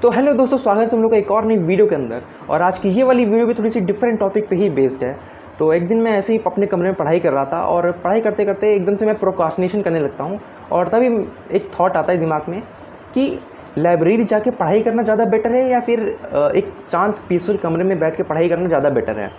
तो हेलो दोस्तों, स्वागत है तुम लोग का एक और नई वीडियो के अंदर। और आज की ये वाली वीडियो भी थोड़ी सी डिफरेंट टॉपिक पे ही बेस्ड है। तो एक दिन मैं ऐसे ही अपने कमरे में पढ़ाई कर रहा था और पढ़ाई करते करते एकदम से मैं प्रोक्रास्टिनेशन करने लगता हूँ। और तभी एक थॉट आता है दिमाग में कि लाइब्रेरी जाके पढ़ाई करना ज़्यादा बेटर है या फिर एक शांत पीसफुल कमरे में बैठ के पढ़ाई करना ज़्यादा बेटर है।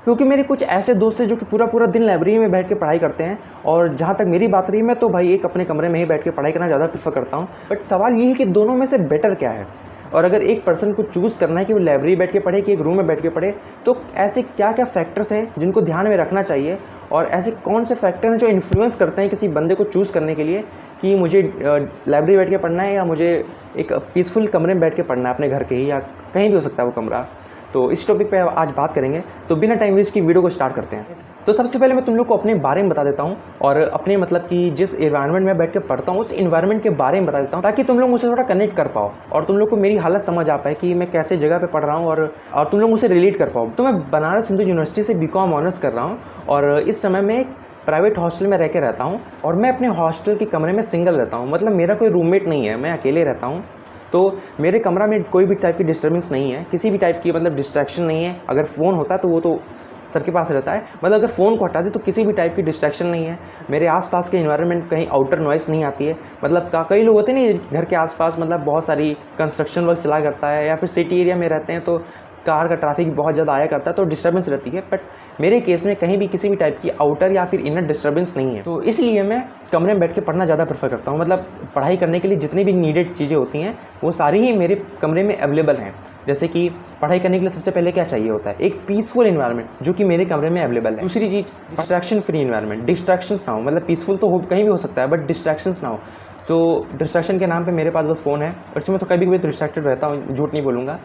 क्योंकि मेरे कुछ ऐसे दोस्त हैं जो कि पूरा पूरा दिन लाइब्रेरी में बैठ के पढ़ाई करते हैं, और जहाँ तक मेरी बात रही, मैं तो भाई एक अपने कमरे में ही बैठ के पढ़ाई करना ज़्यादा प्रेफर करता हूँ। बट सवाल ये है कि दोनों में से बेटर क्या है। और अगर एक पर्सन को चूज़ करना है कि वो लाइब्रेरी बैठ के पढ़े कि एक रूम में बैठ के पढ़े, तो ऐसे क्या क्या फैक्टर्स हैं जिनको ध्यान में रखना चाहिए, और ऐसे कौन से फैक्टर हैं जो इन्फ्लुएंस करते हैं किसी बंदे को चूज़ करने के लिए कि मुझे लाइब्रेरी बैठ के पढ़ना है या मुझे एक पीसफुल कमरे में बैठ के पढ़ना है, अपने घर के ही या कहीं भी हो सकता है वो कमरा। तो इस टॉपिक पे आज बात करेंगे। तो बिना टाइम वेस्ट की वीडियो को स्टार्ट करते हैं। तो सबसे पहले मैं तुम लोग को अपने बारे में बता देता हूँ, और अपने मतलब कि जिस इन्वायरमेंट में बैठ के पढ़ता हूँ उस इन्वायरमेंट के बारे में बता देता हूँ, ताकि तुम लोग मुझसे थोड़ा कनेक्ट कर पाओ और तुम लोग को मेरी हालत समझ आ पाए कि मैं कैसे जगह पे पढ़ रहा हूँ, और तुम लोग मुझसे रिलेट कर पाओ। तो मैं बनारस हिंदू यूनिवर्सिटी से बीकॉम ऑनर्स कर रहा हूँ, और इस समय मैं एक प्राइवेट हॉस्टल में रह के रहता हूँ। और मैं अपने हॉस्टल के कमरे में सिंगल रहता हूँ, मतलब मेरा कोई रूममेट नहीं है, मैं अकेले रहता हूँ। तो मेरे कमरा में कोई भी टाइप की डिस्टर्बेंस नहीं है, किसी भी टाइप की मतलब डिस्ट्रैक्शन नहीं है। अगर फ़ोन होता तो वो तो सर के पास रहता है, मतलब अगर फ़ोन को हटा दे तो किसी भी टाइप की डिस्ट्रैक्शन नहीं है। मेरे आसपास के इन्वायरमेंट कहीं आउटर नॉइस नहीं आती है। मतलब कई लोग होते हैं ना घर के आसपास, मतलब बहुत सारी कंस्ट्रक्शन वर्क चला करता है, या फिर सिटी एरिया में रहते हैं तो कार का ट्रैफिक बहुत ज़्यादा आया करता है, तो डिस्टर्बेंस रहती है। बट मेरे केस में कहीं भी किसी भी टाइप की आउटर या फिर इनर डिस्टर्बेंस नहीं है। तो इसलिए मैं कमरे में बैठ के पढ़ना ज़्यादा प्रेफर करता हूँ। मतलब पढ़ाई करने के लिए जितनी भी नीडेड चीज़ें होती हैं वो सारी ही मेरे कमरे में अवेलेबल हैं। जैसे कि पढ़ाई करने के लिए सबसे पहले क्या चाहिए होता है, एक पीसफुल इन्वायरमेंट जो कि मेरे कमरे में अवेलेबल है। दूसरी चीज़, डिस्ट्रैक्शन फ्री इन्वायरमेंट, डिस्ट्रैक्शंस ना हो। मतलब पीसफुल तो हो कहीं भी हो सकता है, बट डिस्ट्रैक्शंस ना हो। तो डिस्ट्रैक्शन के नाम पे मेरे पास बस फ़ोन है, और इसमें तो कभी कभी डिस्ट्रैक्टेड रहता हूँ, झूठ नहीं बोलूँगा।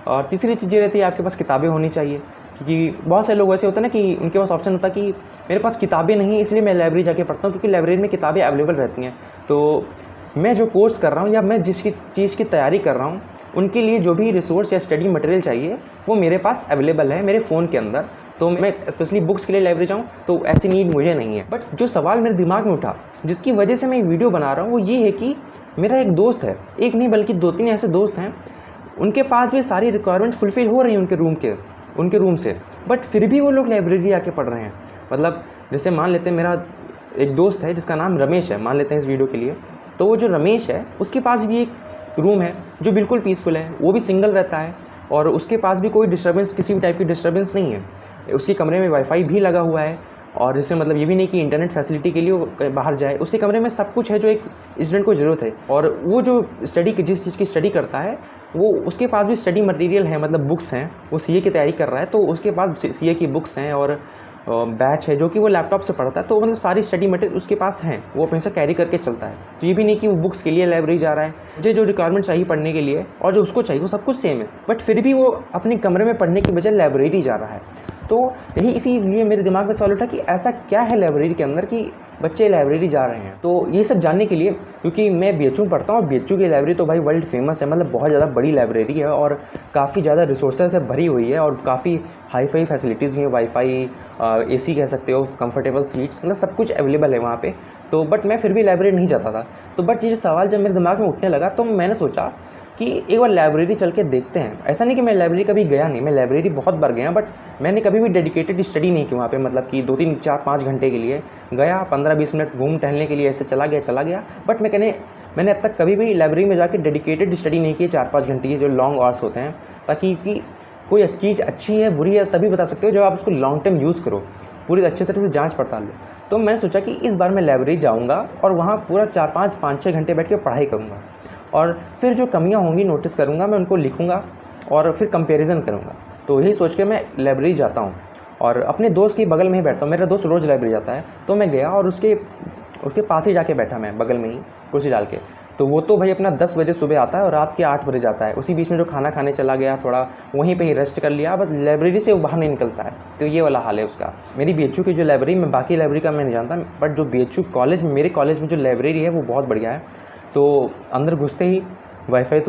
और तीसरी चीज़ ये रहती है, आपके पास किताबें होनी चाहिए। क्योंकि बहुत सारे लोग ऐसे होते हैं ना कि उनके पास ऑप्शन होता है कि मेरे पास किताबें नहीं, इसलिए मैं लाइब्रेरी जाके पढ़ता हूँ, क्योंकि लाइब्रेरी में किताबें अवेलेबल रहती हैं। तो मैं जो कोर्स कर रहा हूँ या मैं जिस चीज़ की तैयारी कर रहा हूँ, उनके लिए जो भी रिसोर्स या स्टडी मटेरियल चाहिए वो मेरे पास अवेलेबल है मेरे फ़ोन के अंदर। तो मैं स्पेशली बुक्स के लिए लाइब्रेरी जाऊँ तो ऐसी नीड मुझे नहीं है। बट जो सवाल मेरे दिमाग में उठा, जिसकी वजह से मैं वीडियो बना रहा हूँ, वो ये है कि मेरा एक दोस्त है, एक नहीं बल्कि 2-3 ऐसे दोस्त हैं, उनके पास भी सारी रिक्वायरमेंट फुलफ़िल हो रही हैं उनके रूम से, बट फिर भी वो लोग लाइब्रेरी आके पढ़ रहे हैं। मतलब जैसे मान लेते हैं, मेरा एक दोस्त है जिसका नाम रमेश है, मान लेते हैं इस वीडियो के लिए। तो वो जो रमेश है उसके पास भी एक रूम है जो बिल्कुल पीसफुल है, वो भी सिंगल रहता है, और उसके पास भी कोई डिस्टर्बेंस, किसी भी टाइप की डिस्टर्बेंस नहीं है। उसके कमरे में वाईफाई भी लगा हुआ है, और इससे मतलब ये भी नहीं कि इंटरनेट फैसिलिटी के लिए वो बाहर जाए। उसके कमरे में सब कुछ है जो एक स्टूडेंट को ज़रूरत है। और वो जो जिस चीज़ की स्टडी करता है, वो उसके पास भी स्टडी मटेरियल है, मतलब बुक्स हैं। वो सीए की तैयारी कर रहा है, तो उसके पास सीए की बुक्स हैं, और बैच है जो कि वो लैपटॉप से पढ़ता है। तो मतलब सारी स्टडी मटेरियल उसके पास हैं, वो हमेशा कैरी करके चलता है। तो ये भी नहीं कि वो बुक्स के लिए लाइब्रेरी जा रहा है। मुझे जो रिक्वायरमेंट चाहिए पढ़ने के लिए और जो उसको चाहिए वो सब कुछ सेम है, बट फिर भी वो अपने कमरे में पढ़ने की बजाय लाइब्रेरी जा रहा है। तो इसीलिए मेरे दिमाग में सवाल उठा कि ऐसा क्या है लाइब्रेरी के अंदर कि बच्चे लाइब्रेरी जा रहे हैं। तो ये सब जानने के लिए, क्योंकि मैं बीएचयू पढ़ता हूँ, बीएचयू की लाइब्रेरी तो भाई वर्ल्ड फेमस है, मतलब बहुत ज़्यादा बड़ी लाइब्रेरी है, और काफ़ी ज़्यादा रिसोर्सेज से भरी हुई है, और काफ़ी हाई फाई फैसिलिटीज़ भी है, वाईफाई, एसी कह सकते हो, कंफर्टेबल सीट्स, मतलब सब कुछ अवेलेबल है वहाँ पे। तो बट मैं फिर भी लाइब्रेरी नहीं जाता था। तो बट ये सवाल जब मेरे दिमाग में उठने लगा, तो मैंने सोचा कि एक बार लाइब्रेरी चल के देखते हैं। ऐसा नहीं कि मैं लाइब्रेरी कभी गया नहीं, मैं लाइब्रेरी बहुत बार गया, बट मैंने कभी भी डेडिकेटेड स्टडी नहीं की वहाँ पे। मतलब कि 2-3, 4-5 घंटे के लिए गया, 15-20 मिनट घूम टहलने के लिए ऐसे चला गया। बट मैंने अब तक कभी भी लाइब्रेरी में जाके डेडिकेटेड स्टडी नहीं की 4-5 घंटे की, जो लॉन्ग आवर्स होते हैं। ताकि कोई चीज़ अच्छी है बुरी है तभी बता सकते हो जब आप उसको लॉन्ग टर्म यूज़ करो, पूरी अच्छे तरह से जाँच पड़ताल लो। तो मैंने सोचा कि इस बार मैं लाइब्रेरी जाऊँगा और वहाँ पूरा 4-5-5-6 घंटे बैठ के पढ़ाई करूँगा, और फिर जो कमियां होंगी नोटिस करूंगा, मैं उनको लिखूंगा और फिर कंपैरिजन करूंगा। तो यही सोच के मैं लाइब्रेरी जाता हूं, और अपने दोस्त के बगल में ही बैठता हूं। मेरा दोस्त रोज़ लाइब्रेरी जाता है, तो मैं गया और उसके पास ही जाके बैठा, मैं बगल में ही कुर्सी डाल के। तो वो तो भाई अपना 10 बजे सुबह आता है और रात के 8 बजे जाता है। उसी बीच में जो खाना खाने चला गया, थोड़ा वहीं पे ही रेस्ट कर लिया, बस लाइब्रेरी से वो बाहर नहीं निकलता है। तो ये वाला हाल है उसका। मेरी बीएचयू की जो लाइब्रेरी, मैं बाकी लाइब्रेरी का मैं नहीं जानता, बट जो बीएचयू कॉलेज में, मेरे कॉलेज में जो लाइब्रेरी है वो बहुत बढ़िया है। तो अंदर घुसते ही वाईफाई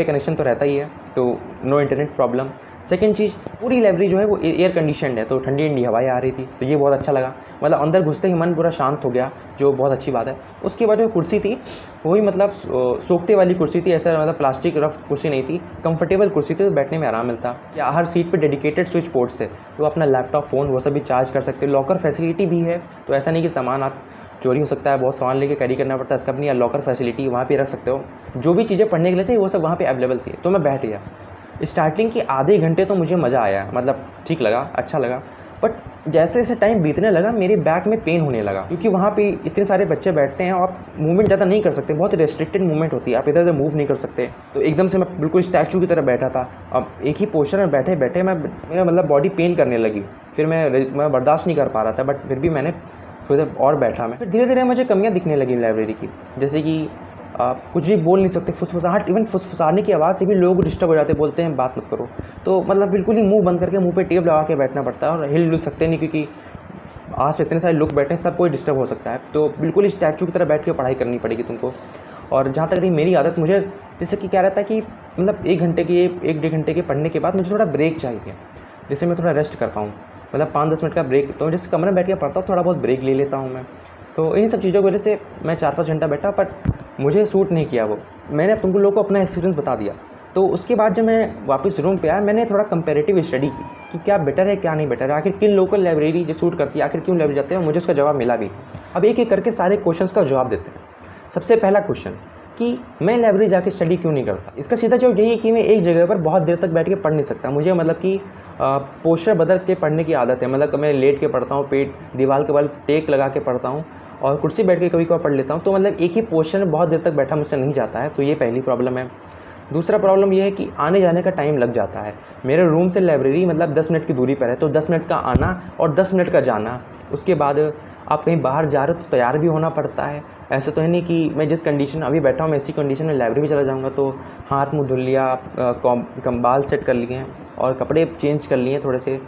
कनेक्शन तो रहता ही है, तो नो इंटरनेट प्रॉब्लम। सेकंड चीज़, पूरी लाइब्रेरी जो है वो एयर कंडीशनड है, तो ठंडी ठंडी हवाएं आ रही थी, तो ये बहुत अच्छा लगा। मतलब अंदर घुसते ही मन पूरा शांत हो गया, जो बहुत अच्छी बात है। उसके बाद जो कुर्सी थी वही मतलब सोखते वाली कुर्सी थी, ऐसा मतलब प्लास्टिक रफ कुर्सी नहीं थी, कंफर्टेबल कुर्सी थी, तो बैठने में आराम मिलता। या हर सीट पे डेडिकेटेड स्विच पोर्ट्स थे, तो अपना लैपटॉप फ़ोन वो सब भी चार्ज कर सकते। लॉकर फैसिलिटी भी है, तो ऐसा नहीं कि सामान आप चोरी हो सकता है, बहुत सामान लेके कैरी करना पड़ता है, इसका अपनी लॉकर फैसिलिटी वहाँ पे रख सकते हो। जो भी चीज़ें पढ़ने के लिए थी वो सब वहाँ पे अवेलेबल थी, तो मैं बैठ गया। स्टार्टिंग के आधे घंटे तो मुझे मज़ा आया, मतलब ठीक लगा, अच्छा लगा। बट जैसे जैसे टाइम बीतने लगा मेरे बैक में पेन होने लगा, क्योंकि वहाँ पे इतने सारे बच्चे बैठते हैं और आप मूवमेंट ज़्यादा नहीं कर सकते, बहुत रेस्ट्रिक्टेड मूवमेंट होती है, आप इधर उधर मूव नहीं कर सकते। तो एकदम से मैं बिल्कुल स्टैचू की तरह बैठा था। अब एक ही पोस्चर में बैठे बैठे मेरा मतलब बॉडी पेन करने लगी। फिर मैं बर्दाश्त नहीं कर पा रहा था, बट फिर भी मैंने थोड़ी देर और बैठा। मैं फिर धीरे धीरे मुझे कमियाँ दिखने लगी लाइब्रेरी की, जैसे कि आप कुछ भी बोल नहीं सकते, फुसफुसाहट, इवन फुसफुसाने की आवाज़ से भी लोग डिस्टर्ब हो जाते, बोलते हैं बात मत करो। तो मतलब बिल्कुल ही मुंह बंद करके मुंह पे टेप लगा के बैठना पड़ता है, और हिल डुल सकते नहीं, क्योंकि आस में इतने सारे लोग बैठे हैं, सब कोई डिस्टर्ब हो सकता है। तो बिल्कुल ही स्टैचू की तरह बैठ के पढ़ाई करनी पड़ेगी तुमको। और जहाँ तक रही मेरी आदत, मुझे जैसे कि क्या रहता है कि मतलब 1 डेढ़ घंटे के पढ़ने के बाद मुझे थोड़ा ब्रेक चाहिए, जिससे मैं थोड़ा रेस्ट कर पाऊँ, मतलब 5-10 मिनट का ब्रेक। तो जैसे कमरे में बैठ के पढ़ता हूँ, थोड़ा बहुत ब्रेक ले लेता हूँ मैं। तो इन सब चीज़ों की वजह से मैं 4-5 घंटा बैठा, बट मुझे सूट नहीं किया वो। मैंने अब तुमको लोगों को अपना एक्सपीरियंस बता दिया। तो उसके बाद जब मैं वापस रूम पे आया, मैंने थोड़ा कंपैरेटिव स्टडी की कि क्या बेटर है क्या नहीं बेटर है, आखिर किन लोकल लाइब्रेरी जो सूट करती है, आखिर क्यों लाइब्रेरी जाते हैं, और मुझे उसका जवाब मिला भी। अब एक एक करके सारे क्वेश्चंस का जवाब देते हैं। सबसे पहला क्वेश्चन कि मैं लाइब्रेरी जाके स्टडी क्यों नहीं करता। इसका सीधा जवाब यही है कि मैं एक जगह पर बहुत देर तक बैठ के पढ़ नहीं सकता। मुझे मतलब कि पोस्चर बदल के पढ़ने की आदत है, मतलब मैं लेट के पढ़ता हूँ, पेट दीवार के बल टेक लगा के पढ़ता हूँ, और कुर्सी बैठ के कभी कभी पढ़ लेता हूँ। तो मतलब एक ही पोस्चर में बहुत देर तक बैठा मुझसे नहीं जाता है, तो ये पहली प्रॉब्लम है। दूसरा प्रॉब्लम ये है कि आने जाने का टाइम लग जाता है। मेरे रूम से लाइब्रेरी मतलब 10 मिनट की दूरी पर है, तो 10 मिनट का आना और 10 मिनट का जाना। उसके बाद आप कहीं बाहर जा रहे हो तो तैयार भी होना पड़ता है। ऐसा तो है नहीं कि मैं जिस कंडीशन अभी बैठा हूँ मैं इसी कंडीशन में लाइब्रेरी भी चला जाऊँगा, तो हाथ मुँह धुल लिया, बाल सेट कर लिए हैं और कपड़े चेंज कर लिए थोड़े से,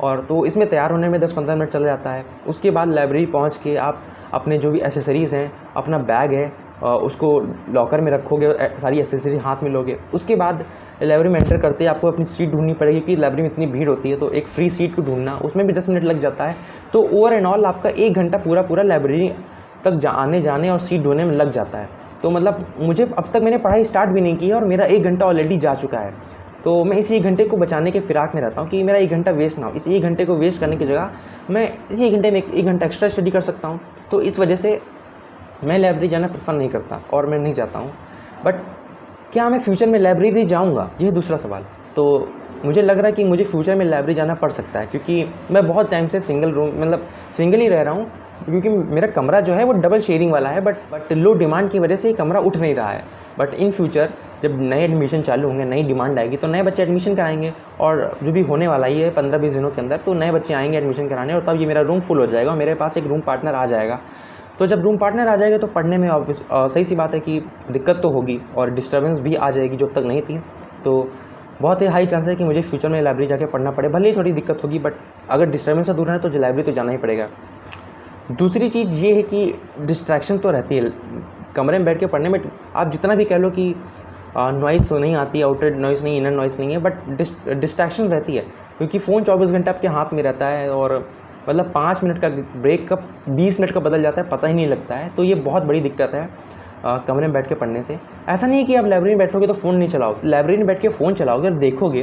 और तो इसमें तैयार होने में 10-15 मिनट चला जाता है। उसके बाद लाइब्रेरी पहुँच के आप अपने जो भी एसेसरीज़ हैं, अपना बैग है उसको लॉकर में रखोगे, सारी एसेसरी हाथ में लोगे। उसके बाद लाइब्रेरी में एंटर करते ही आपको अपनी सीट ढूंढनी पड़ेगी, क्योंकि लाइब्रेरी में इतनी भीड़ होती है, तो एक फ्री सीट को ढूंढना उसमें भी 10 मिनट लग जाता है। तो ओवर एंड ऑल आपका 1 घंटा पूरा लाइब्रेरी तक आने जाने और सीट ढूंढने में लग जाता है। तो मतलब मुझे अब तक मैंने पढ़ाई स्टार्ट भी नहीं की है और मेरा 1 घंटा ऑलरेडी जा चुका है। तो मैं इसी 1 घंटे को बचाने के फिराक में रहता हूँ कि मेरा 1 घंटा वेस्ट ना हो। इस 1 घंटे को वेस्ट करने की जगह मैं इसी 1 घंटे में 1 घंटा एक्स्ट्रा स्टडी कर सकता हूँ। तो इस वजह से मैं लाइब्रेरी जाना प्रेफर नहीं करता और मैं नहीं जाता हूँ। बट क्या मैं फ्यूचर में लाइब्रेरी जाऊँगा, ये दूसरा सवाल। तो मुझे लग रहा है कि मुझे फ्यूचर में लाइब्रेरी जाना पड़ सकता है, क्योंकि मैं बहुत टाइम से सिंगल रूम मतलब सिंगल ही रह रहा हूँ, क्योंकि मेरा कमरा जो है वो डबल शेयरिंग वाला है। बट लो डिमांड की वजह से ये कमरा उठ नहीं रहा है। बट इन फ्यूचर जब नए एडमिशन चालू होंगे, नई डिमांड आएगी, तो नए बच्चे एडमिशन कराएंगे, और जो भी होने वाला ही है 15-20 दिनों के अंदर, तो नए बच्चे आएंगे एडमिशन कराने, और तब ये मेरा रूम फुल हो जाएगा और मेरे पास एक रूम पार्टनर आ जाएगा। तो जब रूम पार्टनर आ जाएगा तो पढ़ने में सही सी बात है कि दिक्कत तो होगी और डिस्टर्बेंस भी आ जाएगी जो अब तक नहीं थी। तो बहुत ही हाई चांस है कि मुझे फ्यूचर में लाइब्रेरी जाके पढ़ना पड़े, भले ही थोड़ी दिक्कत होगी, बट अगर डिस्टर्बेंस से दूर है तो लाइब्रेरी तो जाना ही पड़ेगा। दूसरी चीज़ ये है कि डिस्ट्रैक्शन तो रहती है कमरे में बैठ के पढ़ने में। आप जितना भी कह लो कि नॉइस नहीं आती, आउटर नॉइस नहीं, इनर नॉइस नहीं है, बट डिस्ट्रैक्शन रहती है, क्योंकि फ़ोन 24 घंटे आपके हाथ में रहता है, और मतलब 5 मिनट का ब्रेक कब 20 मिनट का बदल जाता है पता ही नहीं लगता है। तो ये बहुत बड़ी दिक्कत है कमरे में बैठ के पढ़ने से। ऐसा नहीं है कि आप लाइब्रेरी में बैठोगे तो फ़ोन नहीं चलाओ, लाइब्रेरी में बैठ के फ़ोन चलाओगे और देखोगे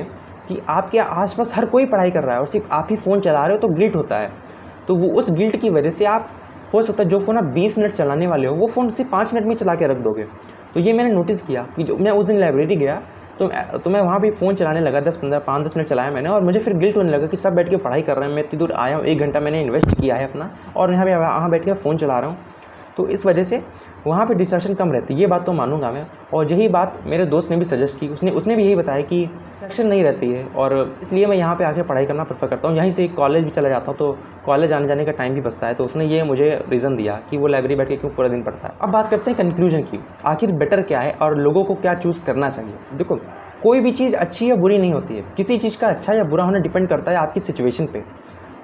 कि आपके आसपास हर कोई पढ़ाई कर रहा है और सिर्फ आप ही फ़ोन चला रहे हो, तो गिल्ट होता है। तो वो उस गिल्ट की वजह से आप, हो सकता है जो फ़ोन आप 20 मिनट चलाने वाले हो वो फ़ोन सिर्फ 5 मिनट में चला के रख दोगे। तो ये मैंने नोटिस किया कि जो मैं उस दिन लाइब्रेरी गया तो मैं वहाँ भी फ़ोन चलाने लगा, 5-10 मिनट चलाया मैंने, और मुझे फिर गिल्ट होने लगा कि सब बैठ के पढ़ाई कर रहे हैं, मैं इतनी दूर आया हूँ, 1 घंटा मैंने इन्वेस्ट किया है अपना, और यहाँ बैठ के फ़ोन चला रहा हूँ। तो इस वजह से वहाँ पे डिस्ट्रैक्शन कम रहती है, ये बात तो मानूंगा मैं। और यही बात मेरे दोस्त ने भी सजेस्ट की, उसने भी यही बताया कि डिस्ट्रैक्शन नहीं रहती है, और इसलिए मैं यहाँ पे आके पढ़ाई करना प्रेफर करता हूँ। यहीं से कॉलेज भी चला जाता हूँ, तो कॉलेज आने जाने का टाइम भी बचता है। तो उसने ये मुझे रीज़न दिया कि वो लाइब्रेरी बैठ के क्यों पूरा दिन पढ़ता है। अब बात करते हैं कंक्लूजन की, आखिर बेटर क्या है और लोगों को क्या चूज़ करना चाहिए। देखो, कोई भी चीज़ अच्छी या बुरी नहीं होती है, किसी चीज़ का अच्छा या बुरा होना डिपेंड करता है आपकी सिचुएशन पे।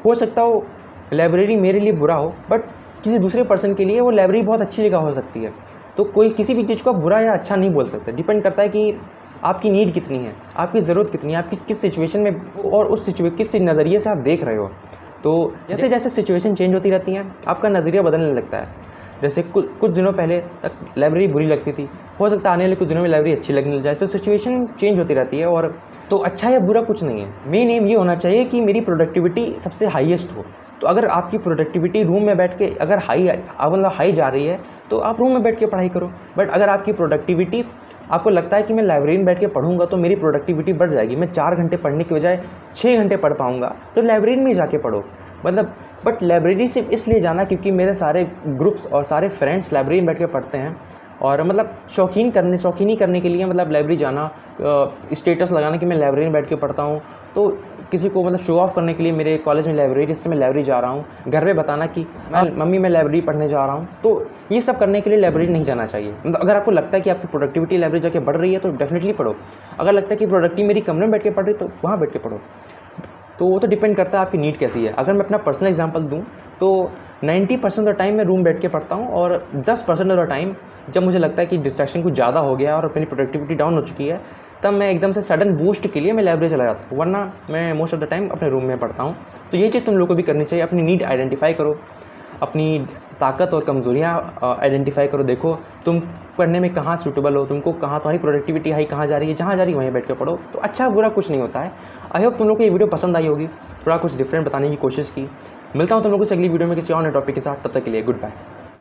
हो सकता हो लाइब्रेरी मेरे लिए बुरा हो, बट किसी दूसरे पर्सन के लिए वो लाइब्रेरी बहुत अच्छी जगह हो सकती है। तो कोई किसी भी चीज़ को बुरा या अच्छा नहीं बोल सकता, डिपेंड करता है कि आपकी नीड कितनी है, आपकी ज़रूरत कितनी है, आप किस सिचुएशन में और किस नज़रिए से आप देख रहे हो। तो जैसे जैसे सिचुएशन चेंज होती रहती हैं, आपका नज़रिया बदलने लगता है। जैसे कुछ दिनों पहले तक लाइब्रेरी बुरी लगती थी, हो सकता है आने वाले कुछ दिनों में लाइब्रेरी अच्छी लगने लग जाए। तो सिचुएशन चेंज होती रहती है, और तो अच्छा या बुरा कुछ नहीं है। मेन एम ये होना चाहिए कि मेरी प्रोडक्टिविटी सबसे हाईएस्ट हो। तो अगर आपकी प्रोडक्टिविटी रूम में बैठ के अगर हाई जा रही है, तो आप रूम में बैठ के पढ़ाई करो। बट अगर आपकी प्रोडक्टिविटी, आपको लगता है कि मैं लाइब्रेरी में बैठ के पढ़ूंगा तो मेरी प्रोडक्टिविटी बढ़ जाएगी, मैं 4 घंटे पढ़ने की बजाय 6 घंटे पढ़ पाऊंगा, तो लाइब्रेरी में ही जाके पढ़ो। मतलब बट लाइब्रेरी सिर्फ इसलिए जाना क्योंकि मेरे सारे ग्रुप्स और सारे फ्रेंड्स लाइब्रेरी में बैठ के पढ़ते हैं, और मतलब शौकीनी करने के लिए मतलब लाइब्रेरी जाना, स्टेटस लगाना कि मैं लाइब्रेरी में बैठ के पढ़ता हूँ, तो किसी को मतलब शो ऑफ करने के लिए मेरे कॉलेज में लाइब्रेरी, इसलिए मैं लाइब्रेरी जा रहा हूँ, घर में बताना कि मम्मी मैं लाइब्रेरी पढ़ने जा रहा हूँ, तो ये सब करने के लिए लाइब्रेरी नहीं जाना चाहिए। मतलब अगर आपको लगता है कि आपकी प्रोडक्टिविटी लाइब्रेरी जाके बढ़ रही है तो डेफिनेटली पढ़ो। अगर लगता है कि प्रोडक्टिविटी मेरी कमरे में बैठ के पढ़ रही है तो वहाँ बैठ के पढ़ो। तो वो तो डिपेंड करता है आपकी नीड कैसी है। अगर मैं अपना पर्सनल एग्जांपल दूं तो 90% ऑफ द टाइम मैं रूम बैठ के पढ़ता हूं, और 10% ऑफ द टाइम जब मुझे लगता है कि डिस्ट्रैक्शन कुछ ज़्यादा हो गया और अपनी प्रोडक्टिविटी डाउन हो चुकी है, तब मैं एकदम से सडन बूस्ट के लिए मैं लाइब्रेरी चला जाता हूँ, वरना मैं मोस्ट ऑफ द टाइम अपने रूम में पढ़ता हूँ। तो ये चीज़ तुम लोगों को भी करनी चाहिए। अपनी नीड आइडेंटिफाई करो, अपनी ताकत और कमज़ोरियाँ आइडेंटिफाई करो, देखो तुम पढ़ने में कहाँ सूटेबल हो, तुमको कहाँ तुम्हारी प्रोडक्टिविटी हाई कहाँ जा रही है, जहाँ जा रही है वहीं बैठ के पढ़ो। तो अच्छा बुरा कुछ नहीं होता है। आई होप तुम लोग को ये वीडियो पसंद आई होगी, थोड़ा कुछ डिफरेंट बताने की कोशिश की। मिलता हूँ तुम लोगों से अगली वीडियो में किसी और नए टॉपिक के साथ। तब तक के लिए गुड बाय।